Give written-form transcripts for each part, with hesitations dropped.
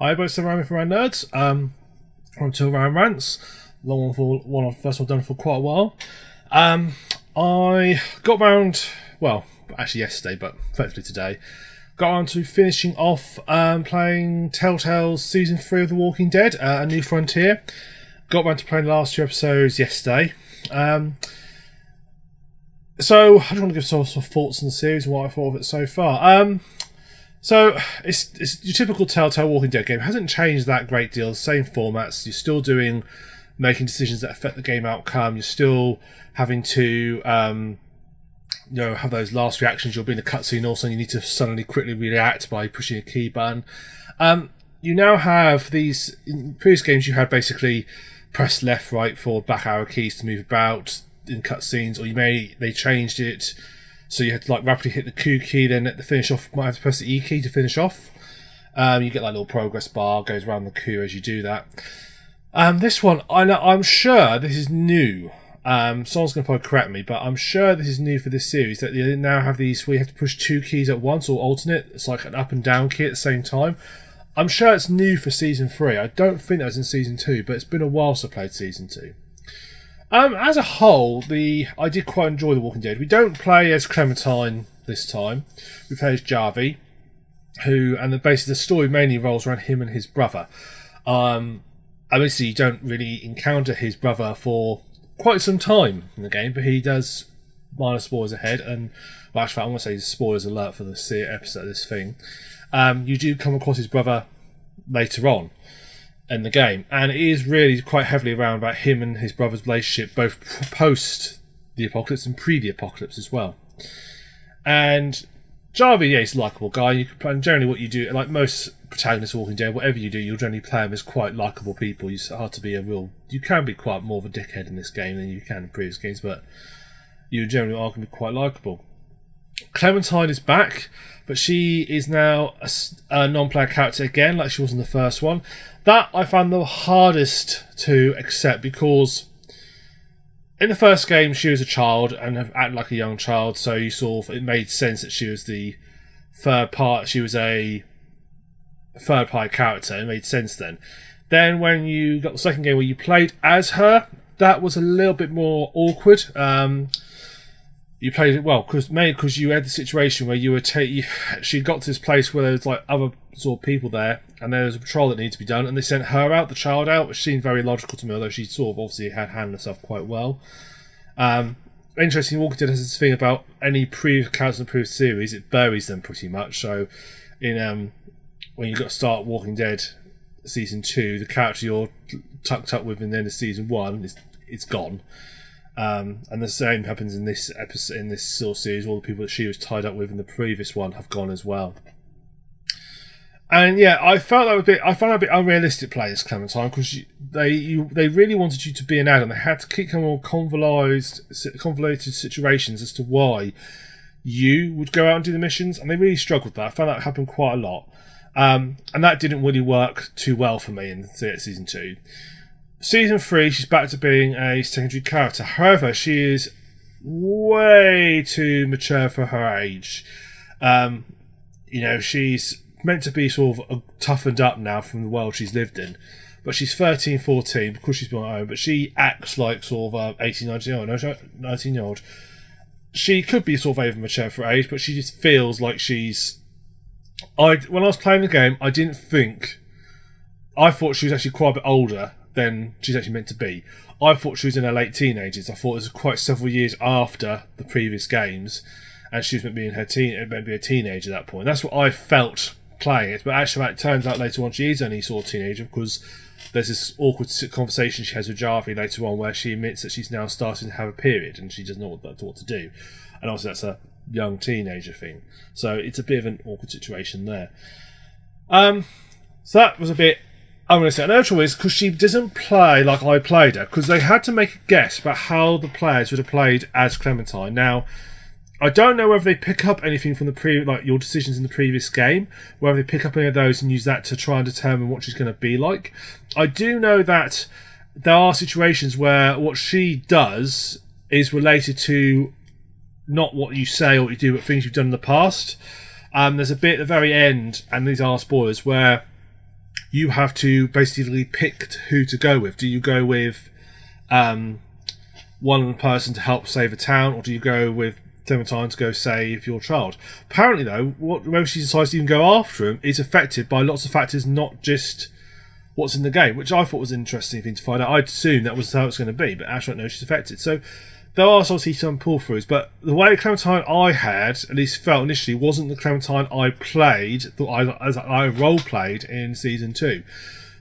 Hi, both TheSuffolkRam for our nerds. On TellTales Rants. Long one, first one done for quite a while. I got round, well, actually yesterday, but effectively today, got around to finishing off playing Telltales Season 3 of The Walking Dead, A New Frontier. Got around to playing the last 2 episodes yesterday. So, I just want to give some thoughts on the series and what I thought of it so far. So, it's your typical Telltale Walking Dead game. It hasn't changed that great deal. Same formats. You're still making decisions that affect the game outcome. You're still having to, have those last reactions. You'll be in a cutscene also, and you need to suddenly quickly react by pushing a key button. You now have these. In previous games, you had basically press left, right, forward, back arrow keys to move about in cutscenes, or they changed it. So you had to rapidly hit the Q key, then at the finish off, you might have to press the E key to finish off. You get a little progress bar, goes around the Q as you do that. This one, I'm sure this is new. Someone's going to probably correct me, but I'm sure this is new for this series, that you now have these where you have to push 2 keys at once, or alternate. It's like an up and down key at the same time. I'm sure it's new for Season 3. I don't think that was in Season 2, but it's been a while since I played Season 2. As a whole, I did quite enjoy The Walking Dead. We don't play as Clementine this time. We play as Jarvie, basically the story mainly revolves around him and his brother. Obviously, you don't really encounter his brother for quite some time in the game, but he does, minor spoilers ahead, and well, actually, I'm going to say spoilers alert for this episode, this thing. You do come across his brother later on in the game, and it is really quite heavily around about him and his brother's relationship, both post the apocalypse and pre the apocalypse as well. And Jarvie, he's a likeable guy. You can play, generally what you do, like most protagonists of Walking Dead, whatever you do, you'll generally play them as quite likeable people. It's hard to be you can be quite more of a dickhead in this game than you can in previous games, but you generally are going to be quite likeable. Clementine is back, but she is now a non-player character again, like she was in the first one. That I found the hardest to accept, because in the first game she was a child and acted like a young child, so it made sense that she was the third part. She was a third-party character. It made sense then. Then when you got the second game where you played as her, that was a little bit more awkward. You played it well because you had the situation where she got to this place where there was other sort of people there, and there was a patrol that needed to be done, and they sent her out, the child out, which seemed very logical to me, although she sort of obviously had handled herself quite well. Interesting, Walking Dead has this thing about any previous characters in the previous series, it buries them pretty much. So in when you got to start Walking Dead Season 2, the character you're tucked up with in the end of Season 1 it's gone. And the same happens in this episode, in this sort of series. All the people that she was tied up with in the previous one have gone as well. And yeah, I found that a bit unrealistic play as Clementine, because they really wanted you to be an adult. They had to keep coming on convoluted situations as to why you would go out and do the missions, and they really struggled with that. I found that happened quite a lot, and that didn't really work too well for me in Season 2. Season 3, she's back to being a secondary character. However, she is way too mature for her age. She's meant to be sort of toughened up now from the world she's lived in. But she's 13, 14, because she's been on her own. But she acts like sort of 18, 19-year-old. She could be sort of over mature for her age, but she just feels like she's... When I was playing the game, I thought she was actually quite a bit older than she's actually meant to be. I thought she was in her late teenagers. I thought it was quite several years after the previous games, and she was meant to be a teenager at that point. That's what I felt playing it, but actually it turns out later on she is only sort of a teenager, because there's this awkward conversation she has with Jarvie later on where she admits that she's now starting to have a period and she doesn't know what to do. And obviously that's a young teenager thing. So it's a bit of an awkward situation there. So that was a bit... I'm going to say another trouble is because she doesn't play like I played her, because they had to make a guess about how the players would have played as Clementine. Now, I don't know whether they pick up anything from your decisions in the previous game, whether they pick up any of those and use that to try and determine what she's going to be like. I do know that there are situations where what she does is related to not what you say or what you do, but things you've done in the past. There's a bit at the very end, and these are spoilers, where you have to basically pick who to go with. Do you go with one person to help save a town, or do you go with Clementine to go save your child? Apparently, though, whether she decides to even go after him is affected by lots of factors, not just what's in the game, which I thought was an interesting thing to find out. I'd assumed that was how it's going to be, but actually, no, she's affected. So there are obviously some pull-throughs, but the way Clementine I had, at least felt initially, wasn't the Clementine I played, as I role-played in Season 2.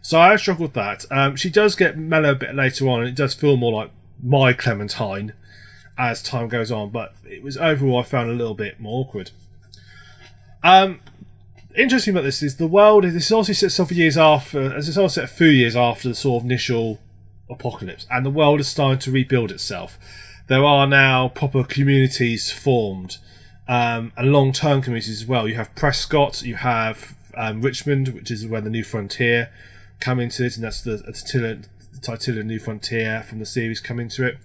So I struggled with that. She does get mellow a bit later on, and it does feel more like my Clementine as time goes on, but it was overall I found a little bit more awkward. Interesting about this is the world. This is obviously set itself years after, as it's also set a few years after the sort of initial apocalypse, and the world is starting to rebuild itself. There are now proper communities formed, and long-term communities as well. You have Prescott, you have Richmond, which is where the New Frontier come into it, and that's the Telltales New Frontier from the series come into it.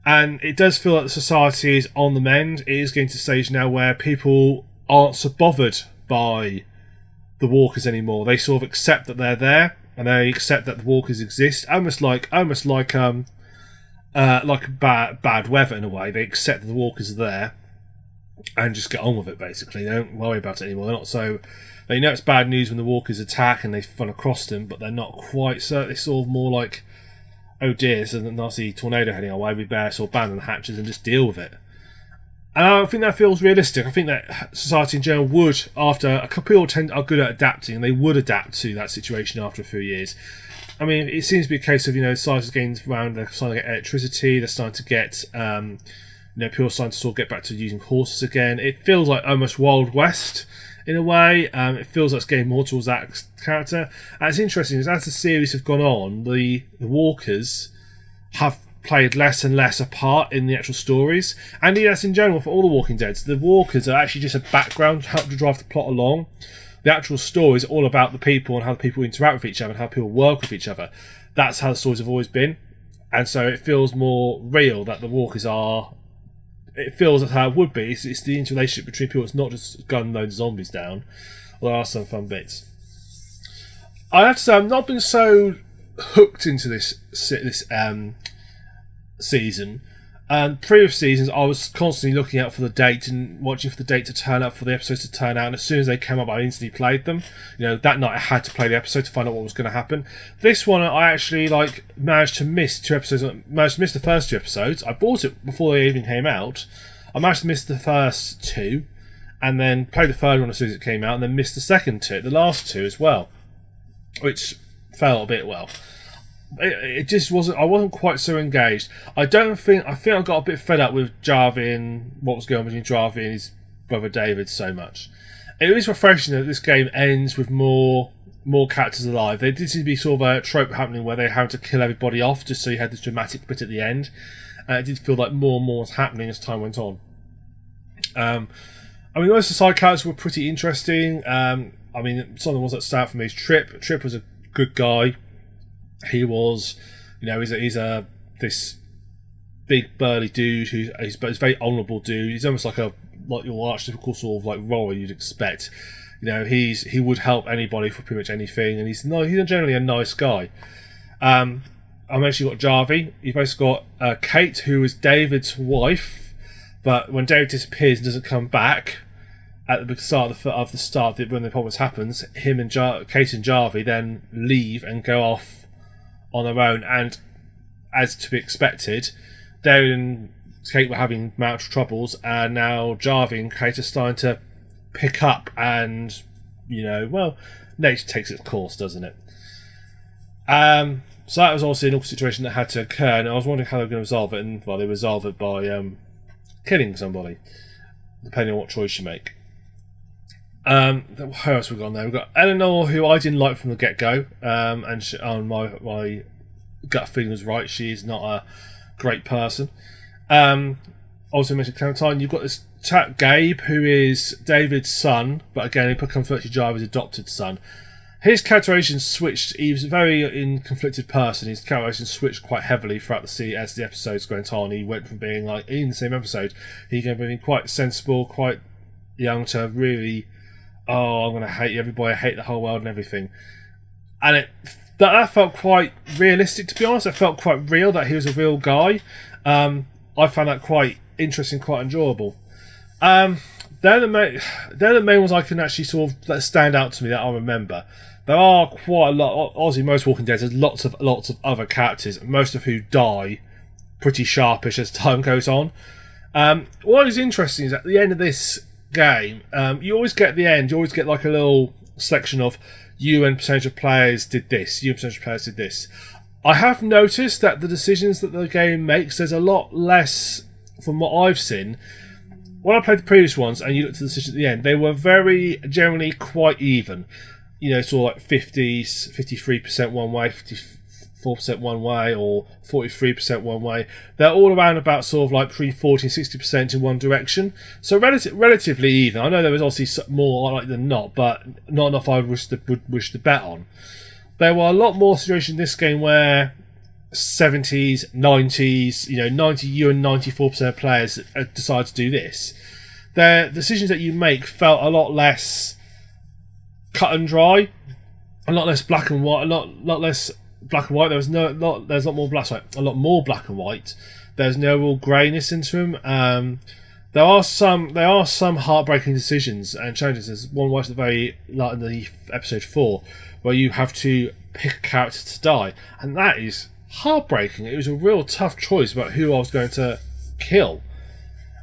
And it does feel like the society is on the mend. It is getting to a stage now where people aren't so bothered by the walkers anymore. They sort of accept that they're there, and they accept that the walkers exist. Almost like bad weather in a way. They accept that the walkers are there and just get on with it. Basically, they don't worry about it anymore. They're not so. They know it's bad news when the walkers attack and they run across them, but they're not quite so. They're sort of more like, oh dear, there's a nasty tornado heading our way. We better sort of abandon the hatches and just deal with it. And I think that feels realistic. I think that society in general would, after a couple of people are good at adapting, and they would adapt to that situation after a few years. I mean, it seems to be a case of, society's getting around, they're starting to get electricity, they're starting to get, people are starting to sort of get back to using horses again. It feels like almost Wild West in a way. It feels like it's getting more towards that character. And it's interesting, as the series have gone on, the walkers have played less and less a part in the actual stories, and that's in general for all the Walking Deads. The walkers are actually just a background to help to drive the plot along. The actual story is all about the people and how the people interact with each other and how people work with each other. That's how the stories have always been, and so it feels more real that the walkers are. It feels as how it would be. It's the interrelationship between people. It's not just gun loads of zombies down. Well, there are some fun bits. I have to say, I've not been so hooked into this season. Previous seasons, I was constantly looking out for the date and watching for the date to turn up, for the episodes to turn out, and as soon as they came up, I instantly played them. That night I had to play the episode to find out what was going to happen. This one, I actually managed to miss 2 episodes. I managed to miss the first 2 episodes. I bought it before they even came out. I managed to miss the first 2, and then played the third one as soon as it came out, and then missed the the last 2 as well, which felt a bit well. It just wasn't. I wasn't quite so engaged. I think I got a bit fed up with Jarvie and what was going on between Jarvie and his brother David so much. It is refreshing that this game ends with more characters alive. There did seem to be sort of a trope happening where they had to kill everybody off just so you had this dramatic bit at the end. And it did feel like more and more was happening as time went on. Most of the side characters were pretty interesting. Some of the ones that stood out for me is Trip. Trip was a good guy. He was, he's this big burly dude he's a very honourable dude. He's almost like your archetypical sort of like role you'd expect. He would help anybody for pretty much anything, and he's generally a nice guy. I've actually got Jarvie. You've basically got Kate, who is David's wife, but when David disappears and doesn't come back at the start when the problem happens, him and Kate and Jarvie then leave and go off on their own, and as to be expected, David and Kate were having marital troubles, and now Jarvie and Kate are starting to pick up, and nature takes its course, doesn't it? So that was obviously an awkward situation that had to occur, and I was wondering how they were going to resolve it, and they resolve it by killing somebody, depending on what choice you make. Who else we got on there? We've got Eleanor, who I didn't like from the get-go, and my gut feeling was right. She is not a great person. Also mentioned Clementine. You've got this Gabe, who is David's son, but again, he becomes virtually Jarvis' adopted son. His characterization switched. He was a very conflicted person. His characterization switched quite heavily throughout the series as the episodes went on. He went from being in the same episode, he came from being quite sensible, quite young, to really, I'm going to hate everybody, I hate the whole world and everything. and that felt quite realistic, to be honest. It felt quite real, that he was a real guy. I found that quite interesting, quite enjoyable. They're the main ones I can actually sort of that stand out to me that I remember. There are quite a lot. Obviously, most Walking Dead, there's lots of other characters, most of who die pretty sharpish as time goes on. What is interesting is at the end of this game, you always get the end. You always get like a little section of you and percentage of players did this. You and percentage of players did this. I have noticed that the decisions that the game makes, there's a lot less from what I've seen. When I played the previous ones and you looked at the decisions at the end, they were very generally quite even. You know, sort of like 50s, 53% one way, 54% one way, or 43% one way. They're all around about sort of like between 40 and 60% in one direction. So relatively even. I know there was obviously more like than not, but not enough I would wish to bet on. There were a lot more situations in this game where 70s, 90s, 90 you and 94% of players decide to do this. The decisions that you make felt a lot less cut and dry, a lot less black and white, a lot less black and white. There's a lot more black and white. There's no real greyness into them. There are some heartbreaking decisions and challenges. There's one right at the very like in the episode 4 where you have to pick a character to die, and that is heartbreaking. It was a real tough choice about who I was going to kill.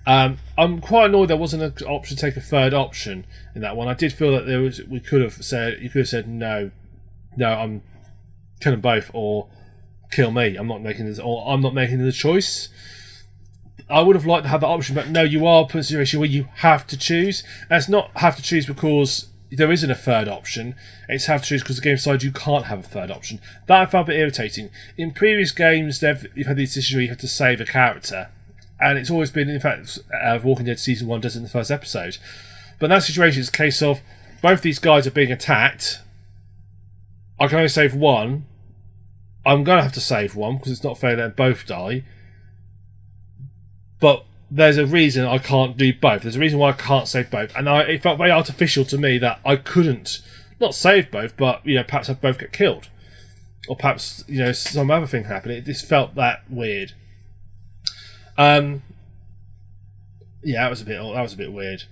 I'm quite annoyed there wasn't an option to take a third option in that one. I did feel that you could have said no, I'm killing both, or kill me. I'm not making the choice. I would have liked to have that option, but no, you are put in a situation where you have to choose. And it's not have to choose because there isn't a third option. It's have to choose because the game decides you can't have a third option. That I found a bit irritating. In previous games, you've had these decisions where you have to save a character, and it's always been, in fact, Walking Dead Season 1 does it in the first episode. But in that situation, it's a case of both these guys are being attacked. I can only save one. I'm going to have to save one because it's not fair that both die. But there's a reason I can't do both. There's a reason why I can't save both. And it felt very artificial to me that I couldn't, not save both, but perhaps have both get killed. Or perhaps, some other thing happen. It just felt that weird. That was a bit weird.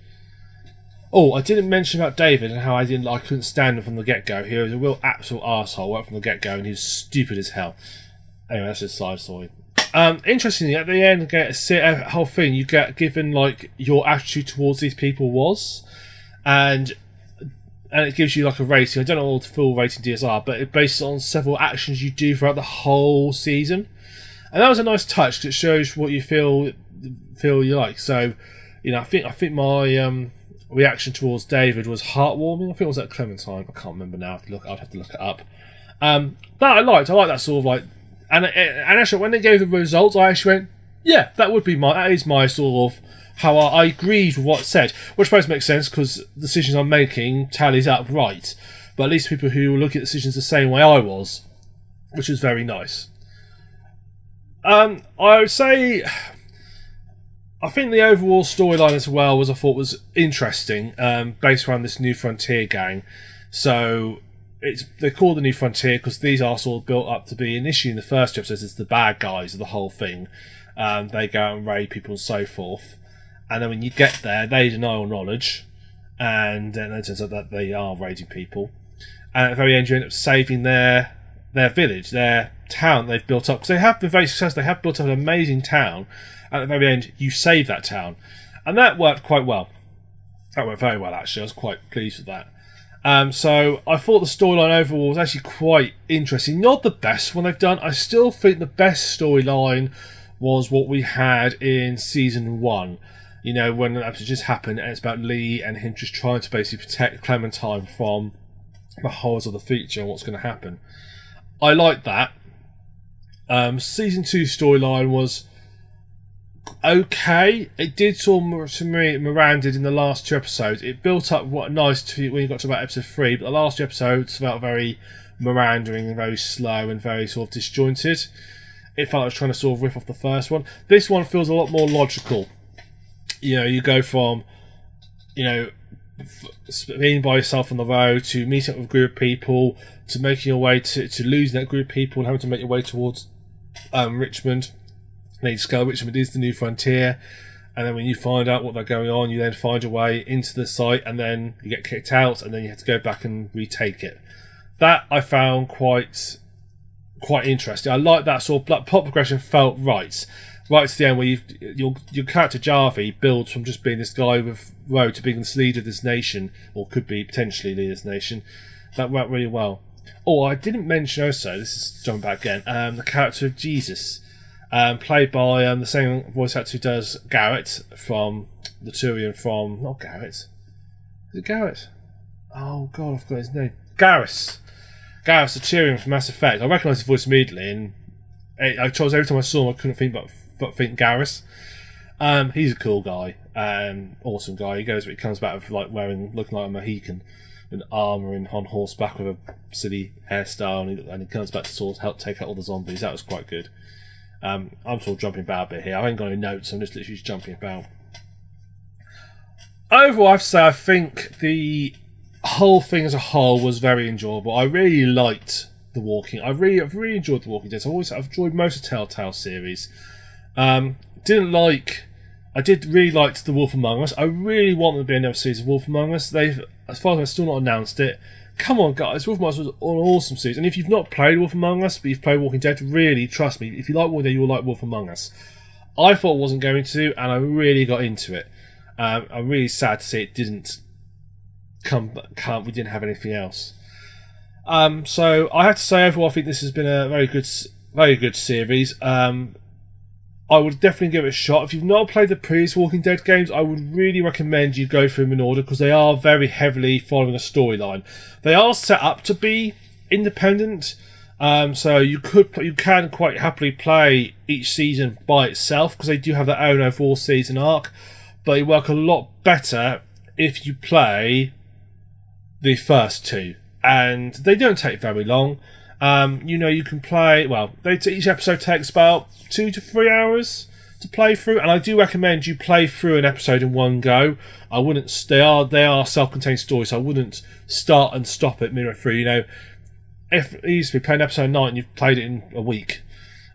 Oh, I didn't mention about David and how I couldn't stand him from the get-go. He was a real absolute arsehole right from the get-go, and he was stupid as hell. Anyway, that's just a side story. Interestingly, at the end, a whole thing, you get given like your attitude towards these people was, and it gives you like a rating. I don't know what the full rating DSR are, but it's based on several actions you do throughout the whole season, and that was a nice touch because it shows what you feel you like. So, I think my reaction towards David was heartwarming. I think it was at Clementine. I can't remember now. I'd have to look it up. That I liked. I like that sort of like. And actually, when they gave the results, I actually went, yeah, that is my sort of how I agreed with what it said, which supposed to make sense because the decisions I'm making tallies up right. But at least people who look at decisions the same way I was, which was very nice. I would say, I think the overall storyline as well I thought was interesting, based around this New Frontier gang. So they're called the New Frontier because these are sort of built up to be initially in the first episodes as the bad guys of the whole thing. They go out and raid people and so forth, and then when you get there, they deny all knowledge, and then it turns out that they are raiding people. And at the very end, you end up saving their village, their town they've built up, because they have been very successful. They have built up an amazing town. At the very end, you save that town, and that worked quite well. That went very well, actually. I was quite pleased with that. So I thought the storyline overall was actually quite interesting. Not the best one they've done. I still think the best storyline was what we had in season 1. When the episode just happened, and it's about Lee and him just trying to basically protect Clementine from the horrors of the future and what's going to happen. I liked that. Season 2 storyline was okay. It did sort of Miranded in the last 2 episodes. It built up when you got to about episode 3, but the last 2 episodes felt very Mirandering and very slow and very sort of disjointed. It felt like I was trying to sort of rip off the first one. This one feels a lot more logical. You go from, being by yourself on the road, to meeting up with a group of people, to making your way to losing that group of people and having to make your way towards Richmond. And then you discover Richmond is the new frontier, and then when you find out what they're going on, you then find your way into the site, and then you get kicked out, and then you have to go back and retake it. That I found quite interesting. I like that sort of plot progression. Felt right to the end, where your character Jarvie builds from just being this guy with road to being the leader of this nation, or could be potentially leader of this nation. That went really well. Oh, I didn't mention also, this is jumping back again, the character of Jesus, played by the same voice actor who does Garrett from the Turian from... Not Garrett. Is it Garrett? Oh, God, I've got his name. Garrus, the Turian from Mass Effect. I recognised his voice immediately, and I chose every time I saw him, I couldn't think but think Garrus. He's a cool guy, awesome guy. He comes back with looking like a Mohican, and armour and on horseback with a silly hairstyle, and he comes back to sort of help take out all the zombies. That was quite good. I'm sort of jumping about a bit here. I ain't got any notes, I'm just literally jumping about. Overall, I have to say, I think the whole thing as a whole was very enjoyable. I really liked I've really enjoyed The Walking Dead. I've enjoyed most of Telltale series. I did really like The Wolf Among Us. I really want there to be another season of Wolf Among Us. They've, as far as I've still not announced it. Come on, guys, Wolf Among Us was an awesome series. And if you've not played Wolf Among Us, but you've played Walking Dead, really, trust me, if you like Walking Dead, you will like Wolf Among Us. I thought I wasn't going to, and I really got into it. I'm really sad to see it didn't we didn't have anything else. So I have to say, overall, I think this has been a very good series. I would definitely give it a shot. If you've not played the previous Walking Dead games, I would really recommend you go through them in order, because they are very heavily following a storyline. They are set up to be independent, so you can quite happily play each season by itself, because they do have their own overall season arc, but they work a lot better if you play the first two, and they don't take very long. You can play, each episode takes about 2 to 3 hours to play through, and I do recommend you play through an episode in one go. They are self-contained stories, so I wouldn't start and stop at midway through. If you used to be playing episode 9 and you've played it in a week,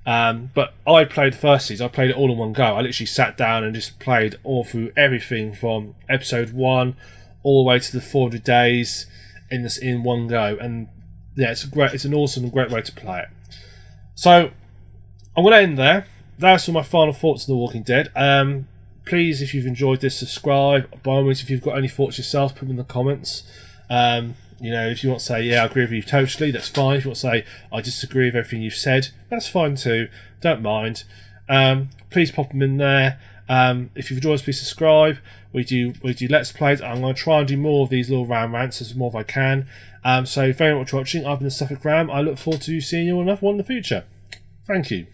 but I played the first season, I played it all in one go. I literally sat down and just played all through everything from episode 1 all the way to the 400 days in one go, and yeah, it's an awesome and great way to play it. So I'm going to end there. That's all my final thoughts on The Walking Dead. Please, if you've enjoyed this, subscribe. By all means, if you've got any thoughts yourself, put them in the comments. If you want to say, yeah, I agree with you totally, that's fine. If you want to say, I disagree with everything you've said, that's fine too. Don't mind. Please pop them in there. If you've enjoyed us, please subscribe. We do Let's Plays. I'm going to try and do more of these little rants as more as I can. So very much for watching. I've been TheSuffolkRam. I look forward to seeing you on another one in the future. Thank you.